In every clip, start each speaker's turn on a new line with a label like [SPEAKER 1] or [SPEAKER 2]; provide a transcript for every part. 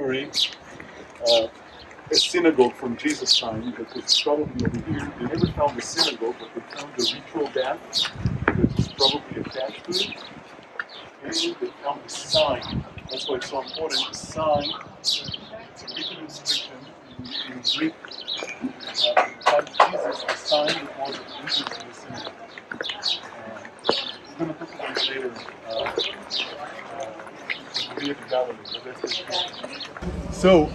[SPEAKER 1] discovering a synagogue from Jesus' time that was probably over here. They never found a synagogue, but they found a ritual bath that was probably attached to it. And they found a sign. That's why it's so important. The sign, it's a written inscription in Greek. About Jesus, the sign that was used in the synagogue. We're going to talk about it later. So,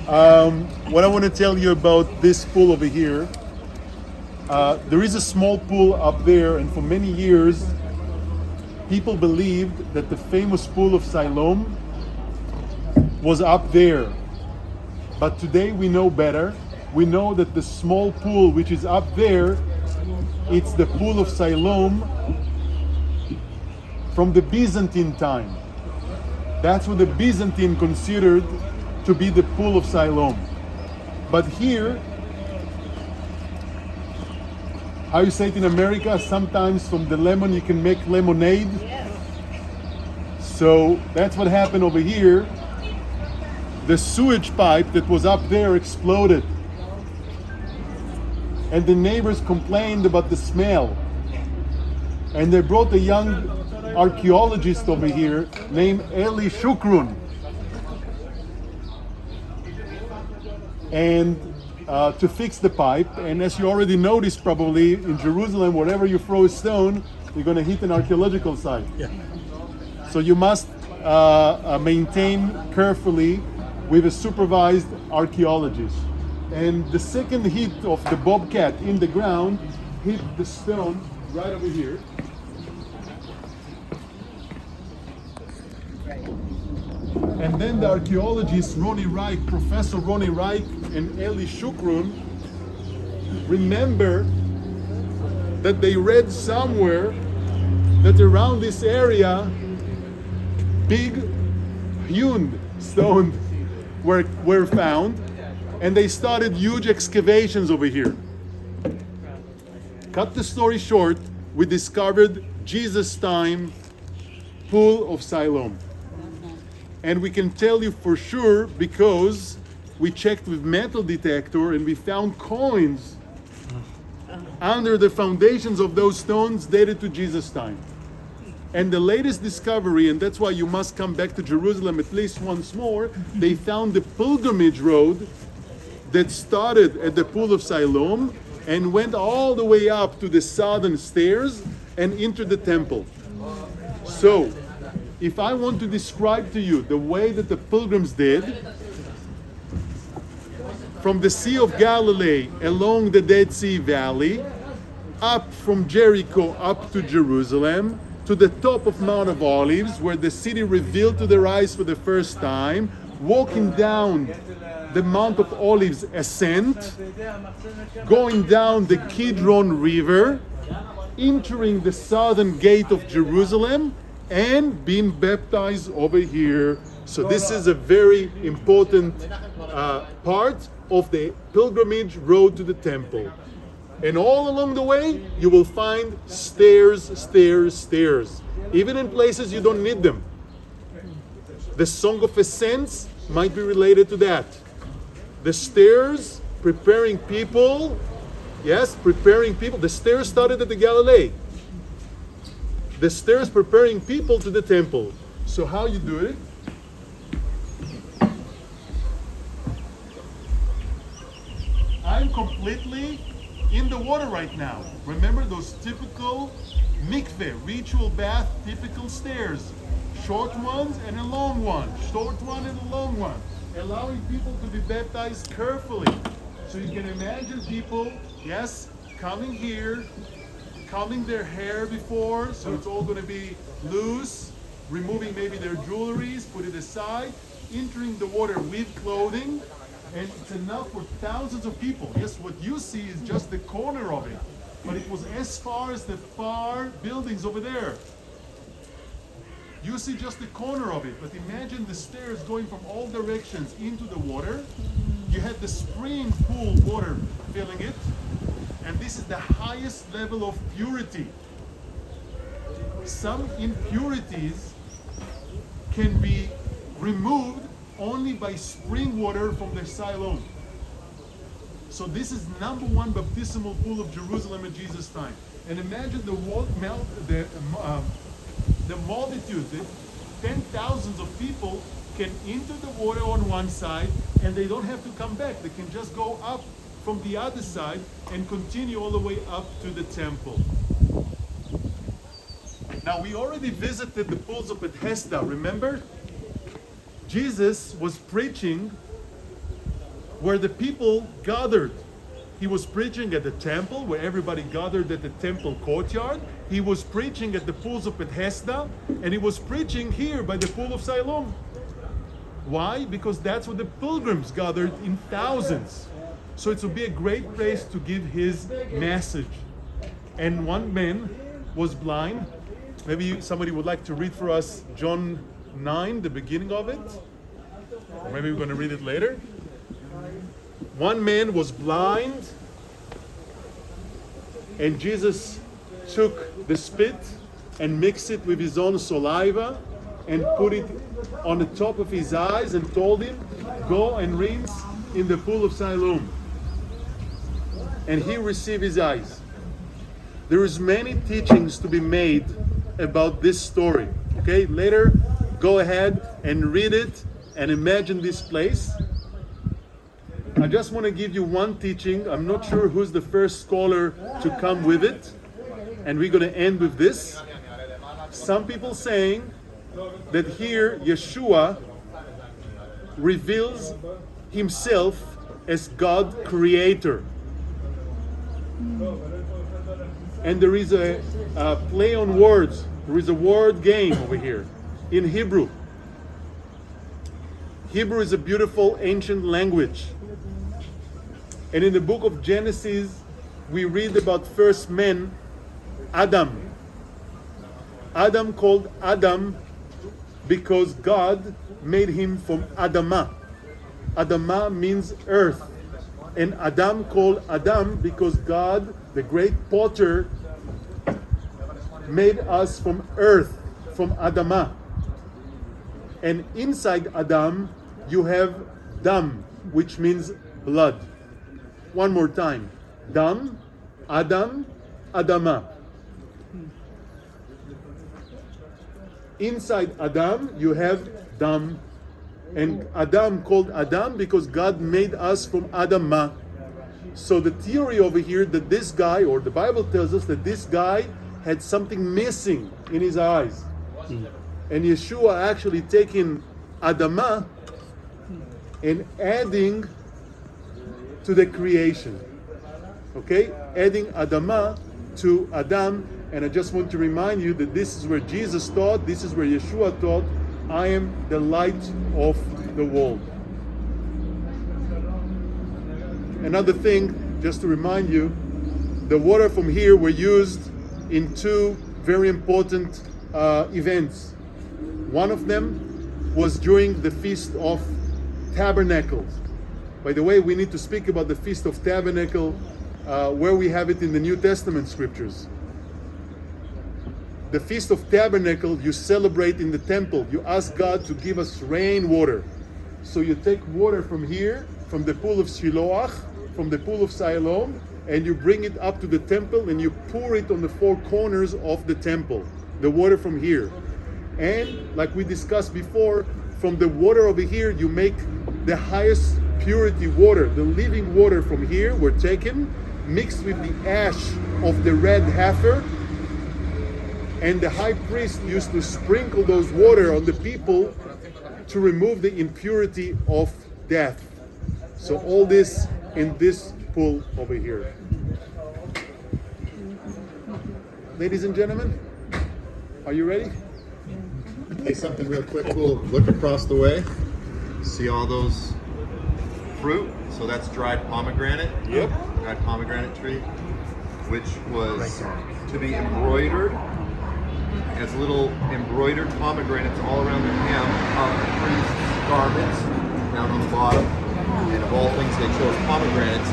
[SPEAKER 1] what I want to tell you about this pool over here, there is a small pool up there, and for many years, people believed that the famous pool of Siloam was up there. But today we know better. We know that the small pool which is up there, it's the pool of Siloam from the Byzantine time. That's what the Byzantine considered to be the pool of Siloam. But here, how you say it in America, sometimes from the lemon you can make lemonade. Yes. So that's what happened over here. The sewage pipe that was up there exploded. And the neighbors complained about the smell. And they brought a young archaeologist over here named Eli Shukrun. And to fix the pipe. And as you already noticed probably, in Jerusalem, wherever you throw a stone, you're going to hit an archaeological site. Yeah. So you must maintain carefully with a supervised archaeologist. And the second hit of the bobcat in the ground hit the stone right over here. And then the archaeologists Professor Ronnie Reich and Eli Shukrun remember that they read somewhere that around this area big hewn stones were found, and they started huge excavations over here. Cut the story short, we discovered Jesus' time pool of Siloam. And we can tell you for sure because we checked with metal detector and we found coins under the foundations of those stones dated to Jesus' time. And the latest discovery, and that's why you must come back to Jerusalem at least once more, they found the pilgrimage road that started at the pool of Siloam and went all the way up to the southern stairs and into the temple. So, if I want to describe to you the way that the pilgrims did, from the Sea of Galilee along the Dead Sea Valley, up from Jericho up to Jerusalem, to the top of Mount of Olives, where the city revealed to their eyes for the first time, walking down the Mount of Olives ascent, going down the Kidron River, entering the southern gate of Jerusalem, and being baptized over here. So this is a very important part of the pilgrimage road to the temple. And all along the way, you will find stairs, stairs, stairs. Even in places you don't need them. The Song of Ascents might be related to that. The stairs preparing people, the stairs started at the Galilee. The stairs preparing people to the temple. So how you do it? I'm completely in the water right now. Remember those typical mikveh, ritual bath, typical stairs. Short ones and a long one. Short one and a long one. Allowing people to be baptized carefully. So you can imagine people, coming here, combing their hair before, so it's all going to be loose, removing maybe their jewelries, put it aside, entering the water with clothing, and it's enough for thousands of people. Yes, what you see is just the corner of it, but it was as far as the far buildings over there. You see just the corner of it, but imagine the stairs going from all directions into the water. You had the spring pool water filling it, and this is the highest level of purity. Some impurities can be removed only by spring water from the Siloam. So this is number one baptismal pool of Jerusalem at Jesus' time. And imagine the multitude, the 10,000s of people can enter the water on one side, and they don't have to come back. They can just go up from the other side and continue all the way up to the temple. Now, we already visited the pools of Bethesda, remember? Jesus was preaching where the people gathered. He was preaching at the temple, where everybody gathered at the temple courtyard. He was preaching at the pools of Bethesda, and he was preaching here by the pool of Siloam. Why? Because that's where the pilgrims gathered in thousands. So it would be a great place to give his message. And one man was blind. Maybe somebody would like to read for us John 9, the beginning of it. Or maybe we're going to read it later. One man was blind, and Jesus took the spit and mixed it with his own saliva and put it on the top of his eyes and told him, go and rinse in the pool of Siloam. And he received his eyes. There is many teachings to be made about this story. Okay, later go ahead and read it and imagine this place. I just want to give you one teaching. I'm not sure who's the first scholar to come with it. And we're going to end with this. Some people saying that here Yeshua reveals himself as God creator. And there is a play on words. There is a word game over here in Hebrew. Hebrew is a beautiful ancient language. And in the book of Genesis, we read about first man, Adam. Adam called Adam because God made him from Adamah. Adamah means earth. And Adam called Adam because God, the great potter, made us from earth, from Adamah. And inside Adam, you have Dam, which means blood. One more time. Dam, Adam, Adamah. Inside Adam, you have Dam. And Adam called Adam because God made us from Adamah. So the theory over here that this guy, or the Bible tells us that this guy had something missing in his eyes. And Yeshua actually taking Adamah and adding to the creation. Okay? Adding Adamah to Adam. And I just want to remind you that this is where Jesus taught, this is where Yeshua taught, I am the light of the world. Another thing, just to remind you, the water from here were used in two very important events. One of them was during the Feast of Tabernacles. By the way, we need to speak about the Feast of Tabernacle, where we have it in the New Testament scriptures. The Feast of Tabernacle you celebrate in the temple. You ask God to give us rainwater. So you take water from here, from the pool of Siloam, from the pool of Siloam, and you bring it up to the temple and you pour it on the four corners of the temple. The water from here. And like we discussed before, from the water over here, you make the highest purity water. The living water from here were taken, mixed with the ash of the red heifer, and the high priest used to sprinkle those water on the people to remove the impurity of death. So all this in this pool over here. Ladies and gentlemen, are you ready?
[SPEAKER 2] Hey, something real quick. We'll look across the way. See all those fruit? So that's dried pomegranate.
[SPEAKER 1] Yep.
[SPEAKER 2] Dried pomegranate tree, which was to be embroidered. Has little embroidered pomegranates all around the hem of the priest's garments down on the bottom. And of all things, they chose pomegranates.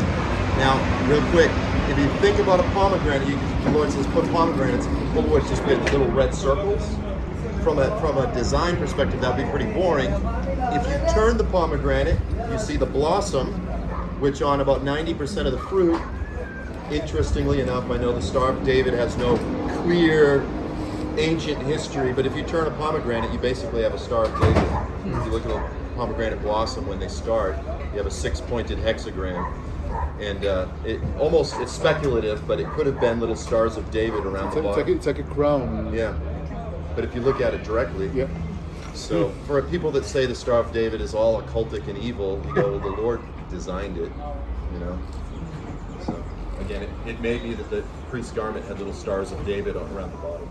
[SPEAKER 2] Now, real quick, if you think about a pomegranate, the Lord says put pomegranates. Otherwise, just get little red circles. From a design perspective, that'd be pretty boring. If you turn the pomegranate, you see the blossom, which on about 90% of the fruit, interestingly enough, I know the Star of David has no clear ancient history, but if you turn a pomegranate, you basically have a Star of David. If you look at a pomegranate blossom when they start, you have a 6-pointed hexagram. And it's speculative, but it could have been little stars of David around the bottom.
[SPEAKER 1] It's like a crown.
[SPEAKER 2] Yeah. But if you look at it directly,
[SPEAKER 1] Yeah.
[SPEAKER 2] so for people that say the Star of David is all occultic and evil, you go, well, the Lord designed it, you know. So again, it may be that the priest's garment had little stars of David around the bottom.